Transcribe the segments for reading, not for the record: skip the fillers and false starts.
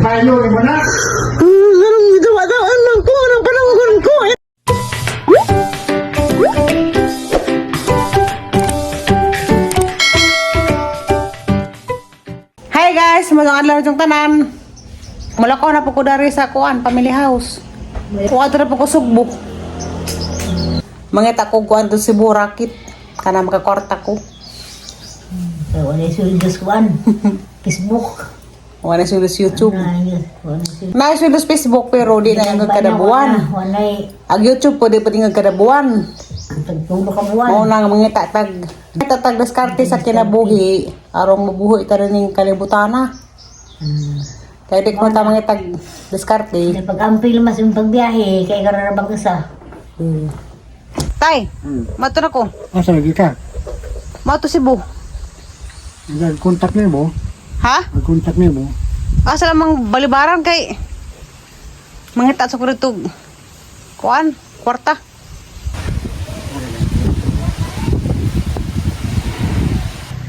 Tayo, mo na. Anong ginawa daw? Anong ko? Anong panahon ko? Hi guys! Magandang adlaw itong tanan. Mula ko na po ko dari sa kuan, family house. Kuan na po ko sugbok. Mangita ko kuan to si Burakit. Kana makakwarta ko. So, wala yung kuan. Facebook. Wala sulos YouTube. Wala Naisulos Facebook pero di na yung kada buwan. Ang YouTube po di pa tingag kada buwan. Pagtulo ka buwan. Mao nang mga tatag diskarte sa kinabuhi arong mabuhi ta ning kalibutana. Kaya di ko ta mga tag diskarte. Pag-ampil mas yung pagbiyahe, kaya kararabang isa. Tay, mato na ko. Asa lagi ka? Mato Cebu. Nag-contact niyo mo? Ha? Nag-contact niyo mo? Asa lamang balibaran kay mga sa ko dito. Kuan, kwarta.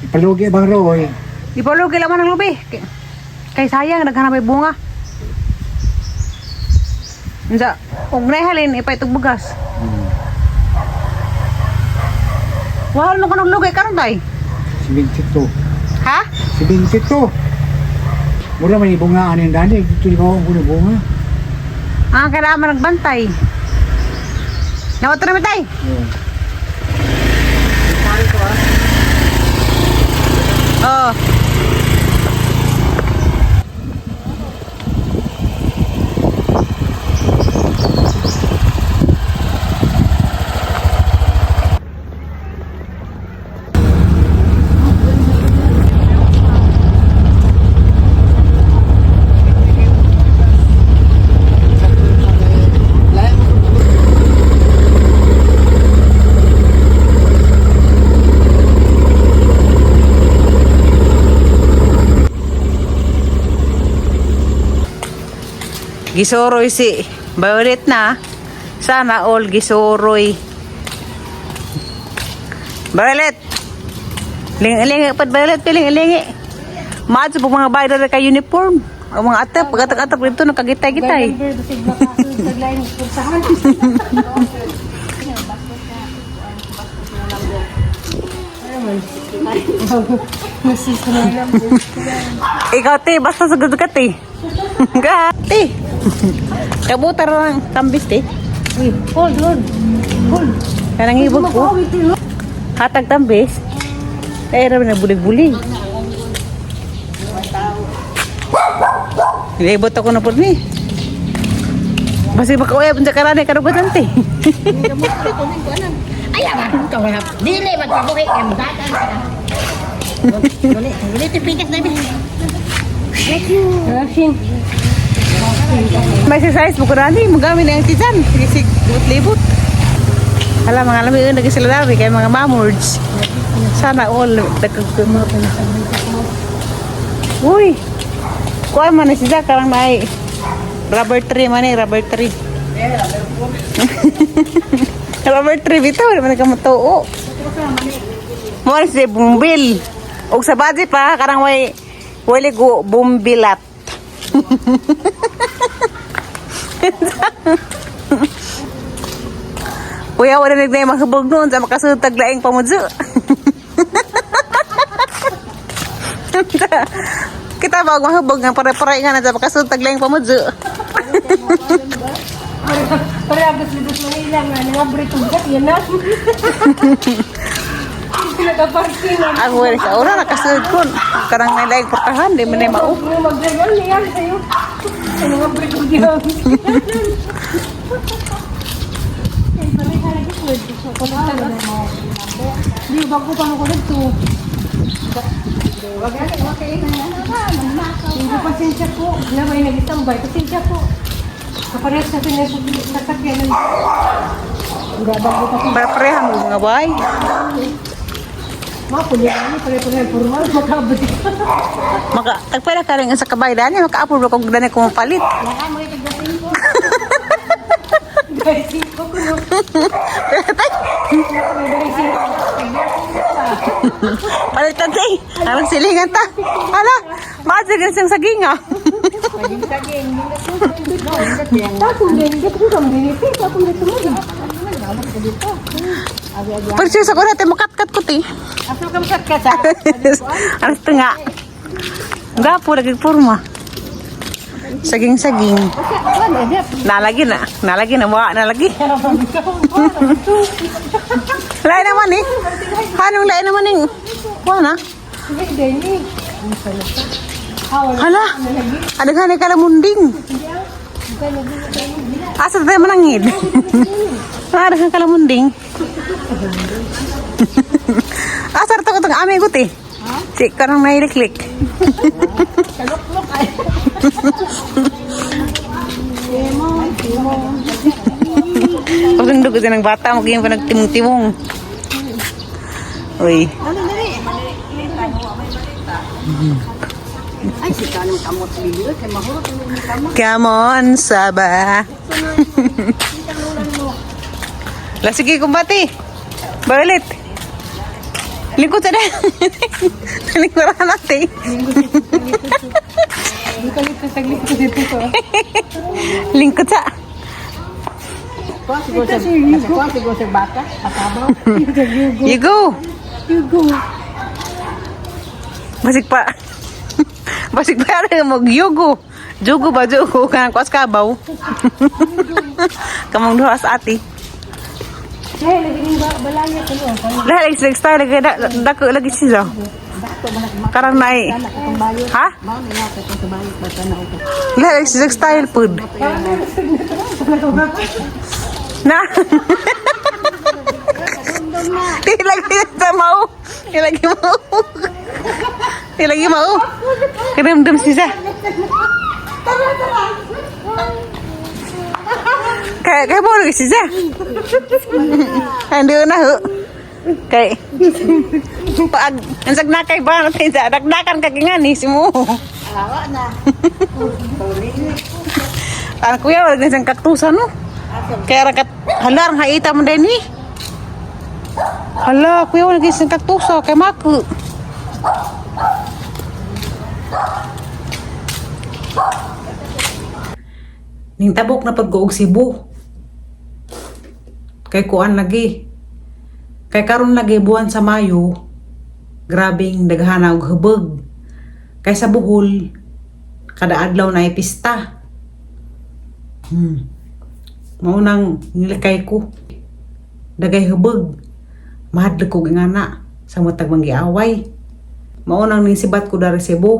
Ipalugi bang Roy? Di pa lugi laman ng lubi. Kay sayang naghanap may bunga. Unsa, ug halin ipay tug bugas. Wahal mo kanang lugi karon tay. 72. Ha? 72. Mura man ibungaan yung dani. Dito di ba ako kung bunga? Ah, kailangan nagbantay. Nawato na tay. Oh. Gisoroy si Violet na. Sana all gisoroy. Violet. Lingi-lingi pat Violet, piling-lingi. Maadso po mga bayad na kay uniform. Ang mga atap, pag-atap dito nakagitay-gitay. Ikaw te, basta sagad ka te. Gati. Kabutar lang kambis te. Hold. Kanang ibog ko. Hatag tambis. Kaya rabi na bulig-bulig. Ibot ako na po ni. Basi makauya pun sa karane karugatan te. Ayaw, ikaw na. Dili, magpabuhi. Emdatan ka. Ulit, pikas na ibig. Thank you. May exercise mo ko na ni. Magamit na yung tisan. Sige, libot. Hala, mga alam yun. Nag-isilarabi kay mga mamurds. Sana all. Uy. Kuha man na si Jack. Karang may rubber tree man eh. Rubber tree. Rubber tree bitaw. Wala man ka matuo. Muna si bumbil. Og sa budget pa. Karang may wali go bumbilat. Kuya, wala nagday makabog noon sa makasunod taglaing pamudyo. Kita ba makabog nga pare-pare nga na sa makasunod taglaing pamudyo. Parabas libos mo ilang nga, nangabrito ka, yan na. Pinagaparking na. Ako wala sa ura, nakasunod ko. Karang nalaing portahan, di mo na yung maup. Magdagal niya sa'yo. Nangabrito diyan. Di ba ko pa ako nito? Hindi pasensya po. Na may nagitambay. Pasensya po. Kapares sa sasakyan. Hindi ba ko pa Pare-parehan mo mga bay. mga pulihan. Pare-pare formal. Makabot. Tagpala ka rin sa kabaydan, maka-upload ko kung ganyan kung palit. Lahat mo ito gasin ko. Gasin ko kuno. Palitan tayo. Anong silingan ta? Hala, maadyo siyang saginga. Saging-saging. Tapos din, dito ko kami diniti. Tapos dito mo din. Persis ako natin makat-kat ko ti. Asal ka makat sa? Alas tengah. Gapo lagi purma. Saging-saging. Nalagi na, wala na lagi. Lain naman eh. Anong lain naman eh? Wala na. Hala, ada ka na kalamunding. Asa tayo manangid? Ada ka kalamunding. Asa tayo ko ame ko ti. Cik karang nailik-lik. Kalok-lok ay. Pagundog ko ng bata, magiging pa nagtimong-timong. Uy. Ay, si kanong kamot video. Kaya mahurot ang kamot. Come on, Saba. La, sige, kumbati. Balik. Lingkod sa dahil. Lingkuran natin. Dito dito ko. Lingkod sa. Kuha siguro sa bata. Patabaw. You go. You go. Basik pa. Basik pa rin mo. Yugo. Jugo ba? Jugo. Kanang kuas kabaw. Kamang doha sa ati. Hey, lagi ning balaya ko no. Dahil style lagi dako lagi siya. Karang nai. Ha? Dahil style food. Na. Lagi sa mau. Lagi mau. Lagi mau. Kerem-dem siya. Kayak mau lagi siya. Ando na ho. Kay pag ansag na kay ba natin sa dagdakan ka ngani si mo. Awa na. Ang kuya wala ng kaktusan no. Kaya rakat halar haita mo din ni. Hala kuya wala ng kaktusa kay maku. Ning tabok na pagkuog Cebu. Kay kuan lagi. Kay karon lagi buwan sa Mayo. Grabing daghana og hubog. Kay sa Bohol kada adlaw na pista. Mao nang nilikay ko. Dagay hubog. Mahadlok ko ingana sa matag manggiaway. Mao nang nisibat ko dari Cebu.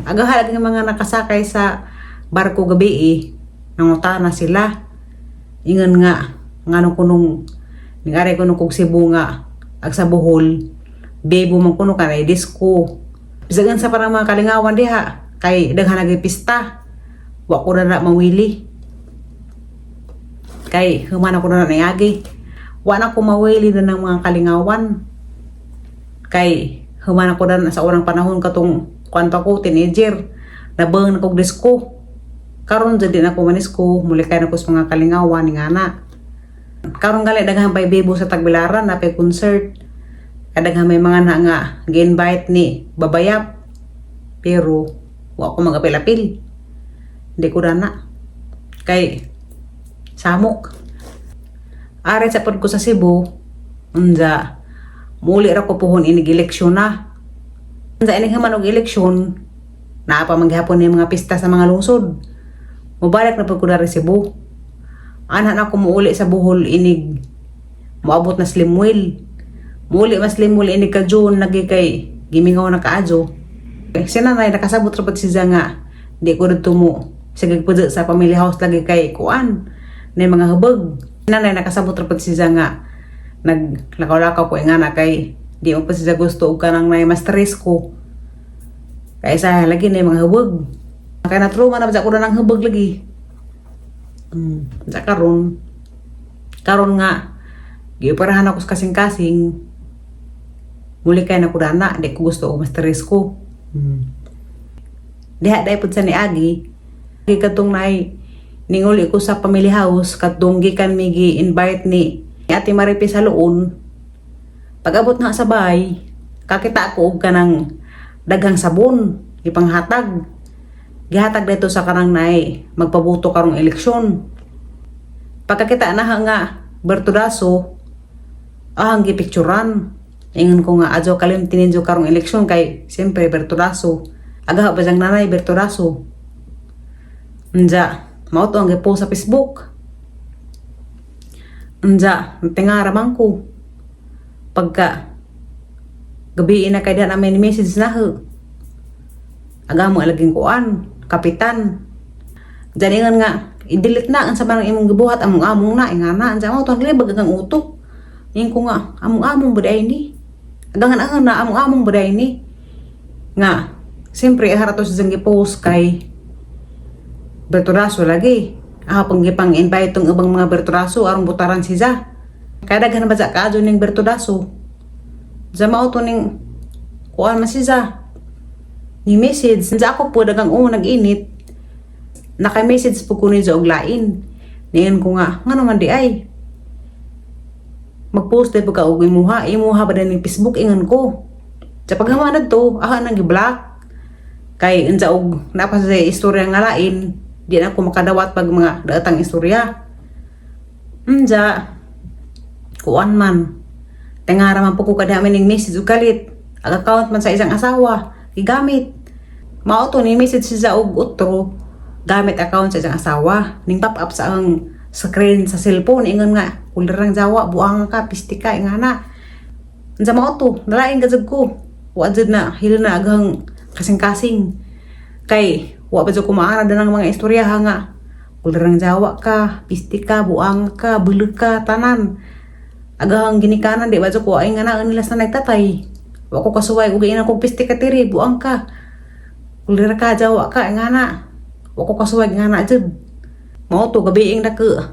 Agahalag ng mga nakasakay sa barko gabi nangutana sila. Ingon nga ngano kunong ningari kuno kog Cebu nga ag sa Bohol bebo man kuno kanay disco. Bisagan sa parang mga kalingawan diha kay daghan nagipista. Wa ko na mawili. Kay human ako na nayagi. Wa na ko mawili na ng mga kalingawan. Kay human ako na sa urang panahon katong kuan pa ko teenager. Nabang na kog disco. Karon jud din ako manisko, mulikay na ko sa mga kalingawan ni ngana. Karon gali daghan pay bebo sa Tagbilaran na pay concert. Kadaghan may mga na nga gi-invite ni babayap. Pero wa ko magapil-apil. Hindi ko na. Kay samok. Are sa pud ko sa Cebu, unza muli ra ko puhon inig eleksyon na. Unza inig man og eleksyon, naa pa maghapon ni mga pista sa mga lungsod. Mubalik na pagko dari Cebu. Anak na ko muuli sa Bohol inig moabot na Slim Wheel. Muuli mas Slim Wheel inig ka June lagi kay gimingaw na kaadyo. Sinanay nakasabot ra pud siya nga di ko dito mo sige pud sa family house lagi kay kuan na mga hubog. Sinanay nakasabot ra pud siya nga naglakaw-lakaw ko nga kay di mo pa siya gusto og kanang nay mas stress ko. Kay sa lagi na mga hubog. Kaya na-trauma na ko na ng hubog lagi. Sa karon nga gioperahan ako sa kasing-kasing. Muli kay na ko dana, di ko gusto o ma-stress ko. Diha dai pud sa niagi. Katong nay ninguli ko sa family house katong gikan mi gi-invite ni Ate Maripi sa Luon. Pag-abot na sa bahay, kakita ako og kanang daghang sabon ipanghatag. gihatag dito sa kanang nay magpabuto karong eleksyon. Pagkakita na nga Bertudaso, ahang gipicturan. Ingon ko nga adyo kalim tininjo karong eleksyon kay siyempre Bertudaso. Aga ba jang nanay Bertudaso. Unja, mao to ang gipost sa Facebook. Unja, tingara man ko. Pagka gabi na kay da namin message na ho. Aga mo alaging kuan, kapitan. Janingan nga i-delete na ang sabarang imong gibuhat among-among na ingana ansa mo to libag ang utok. Ing ko nga among-among baday ni. Agangan na among-among baday ni. Nga siyempre harato sa gipost kay Bertudaso lagi. Pang invite tong ibang mga Bertudaso aron butaran si Za. Kaya daghan ba sa kaadyo ning Bertudaso. Za mao to ning kuan man si Za. Ni message sa ako po dagang nag-init. Naka-message po ko ni Za og lain. Niyan ko nga ngano man di ay. Mag-post day pagka og imuha ba din ning Facebook ingon ko. Sa paghamanad to, nang gi-block. Kay unsa og napa sa istorya nga lain. Di na ako makadawat pag mga datang istorya. Unja, kuan man. Tengara man po ko kada ning message ug kalit. Ang account man sa isang asawa, gigamit. Mao to ni message siya og utro, gamit account sa isang asawa. Ning pop up sa ang screen sa cellphone ingon nga, ulirang jawa, buang ka, pistika ingana. Unsa mao to? Nalain gazug ko. Wa jud na hilna agang kasing-kasing. Kay wa pa jud ko maara ng mga istorya nga ulirang jawa ka, pistika, buang ka, bulig ka, tanan. Agahang ginikanan di ba jud ko ay nga na nila sa nagtatay. Wa ko kasuway ug ina kog pistika tiri, buang ka. Ulir ka jawa ka ingana. Wa ko kasuway ingana jud. Mao to gabi ing dake.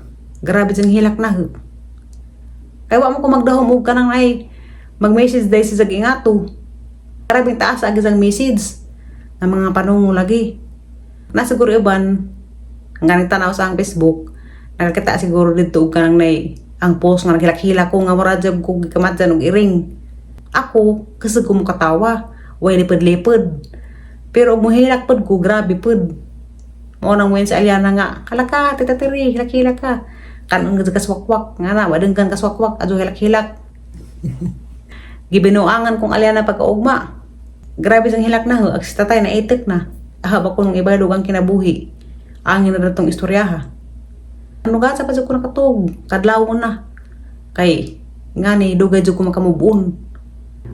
Grabe jang hilak na. Kay wa mo ko magdahom og kanang ay mag-message day sa ingato. Grabe taas ag isang message na mga panungo lagi. Na siguro iban ang ganit tanaw sa ang Facebook, nakakita siguro dito og kanang nay ang post nga naghilak-hilak ko nga mura jud ko gikamatjan og iring. Ako kasi ko mukatawa, way lipod-lipod. Pero og mohilak pod ko grabe pod. Mo nang wen sa Aliana nga, kalaka titatiri hilak-hilak ka. Kanon nga kaswakwak nga na wadeng kan kaswakwak adto hilak-hilak. Gibinuangan kong Aliana pagkaugma. Grabe sang hilak na ho, ag tatay na itik na. Ba ko nung iba dugang kinabuhi. Angin na datong istoryaha. Ano gasa pa ko nakatog, kadlaw na. Kay nga ni dugay jud ko makamubun.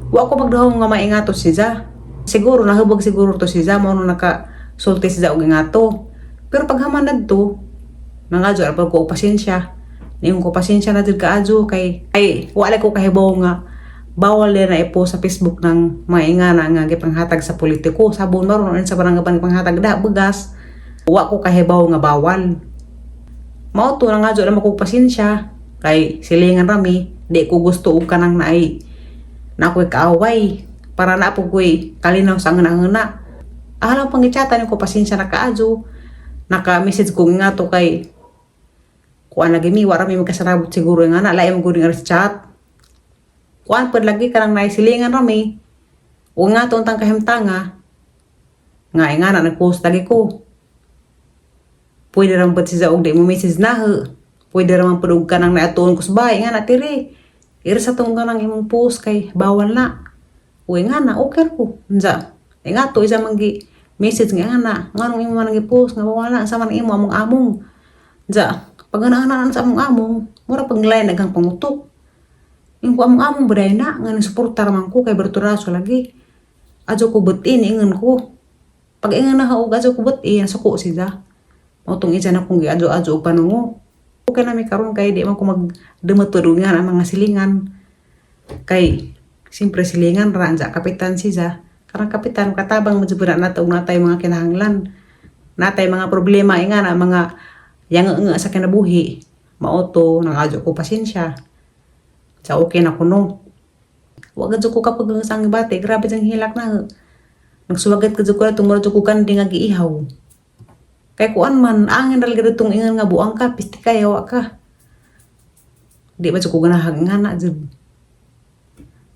Wa ko magdahong nga maingato si Za. Siguro nahubog siguro to si Za mo nung naka-sulti si Za og ingato. Pero paghamanad to, nangadyo ra ko pasensya. Niyon ko pasensya na jud kaadyo kay wala ko kahibaw nga bawal din na i-post sa Facebook ng mga ingana nga gipanghatag sa politiko. Sabon maron sa barangay panghatag da bugas. Wa ko kahibaw nga bawal. Mao to nga jud na ko pasensya kay silingan rami di ko gusto og kanang naay na ako'y kaaway para na po ko'y kalinaw sa ngana-ngana. Alam pangichatan ko pasensya na kaadyo. Naka-message ko nga to kay kuan lagi mi wala mi magkasarabot siguro nga na laim ko ning chat. Kuan pod lagi kanang naisilingan rami. O nga to untang kahimtanga. Nga na nag-post lagi ko. Pwede ram pod siya og di mo message na he. Pwede ram pod og kanang naatuon ko sa bahay nga na tiri. Ira sa tong kanang imong post kay bawal na. Uy nga na okay ko. Unsa? Nga to isa mangi message nga na. Nganong imo man gi-post nga bawal na sa man imo among-among. Unsa? Pag ana sa among-among, mura pag lain nagang pangutok. Yung ko among-among baday na, nga nisuportar man ko kay Bertudaso lagi. Adyo ko butin, ingan ko. Pag ingan na haog, adyo ko butin, suko siya. Mautong isa na kong adyo panungo. Okay na may karon kay di man ko magdematudungan ang mga silingan. Kay, siyempre silingan, ranza, kapitan siya. Karang kapitan, katabang majubunan na ito, natay mga kinahanglan. Natay mga problema, ingan, mga yang sa kinabuhi. Mauto, nang adyo ko pasensya. Sa okay na kuno. Wag adyo ko kapag sang ibate, grabe sang hilak na. Nagsuwagat kadyo ko na tumuro ko kan di nga giihaw. Kay kuan man, angin talaga ditong ingan nga buang ka, pisti ka, yawa ka. Di ba ko ganahag nga na, jud.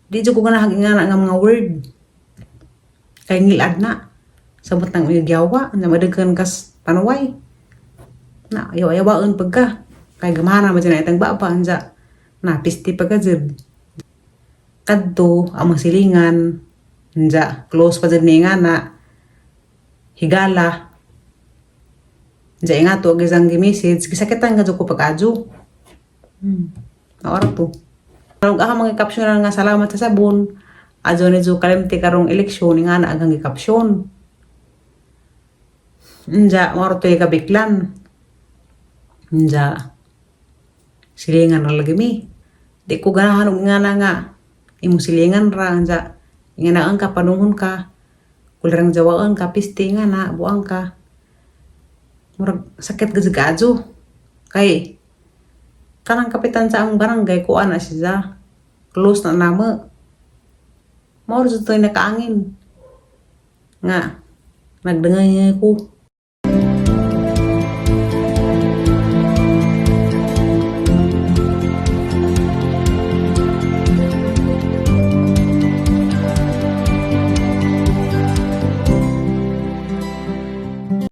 Di ko ganahag nga na nga mga word. Kay ngilad na. Sabot nang uyagyawa, na madagkan kas panuway. Na, ayaw-ayawaan pagka. Kaya gamana mo dyan itang baba, anja. Na, pisti pagka dyan. Kadto, ang masilingan, anja, close pa dyan nga na, higala. Anja, nga to, gisang gi-message, gisakitan nga dyan ko pag-adyo. Naora to. Karong aha mga kapsyon nga salamat sa sabon. Adyo ni Dyo kalimti karong eleksyon nga na agang gikapsyon. Anja, mauro to kabiklan. Anja, silingan ra lagi mi. Di ko ganahan nga na nga. Imo silingan ra, anja. Nga na ang kapanungon ka. Kularang jawaan ka, pisti nga na, buang ka. Murag sakit gazig-adyo. Kay, kanang kapitan sa ang barangay ko ana siya. Close na nama. Mauro dito nakaangin. Nga, nagdangay niya ko.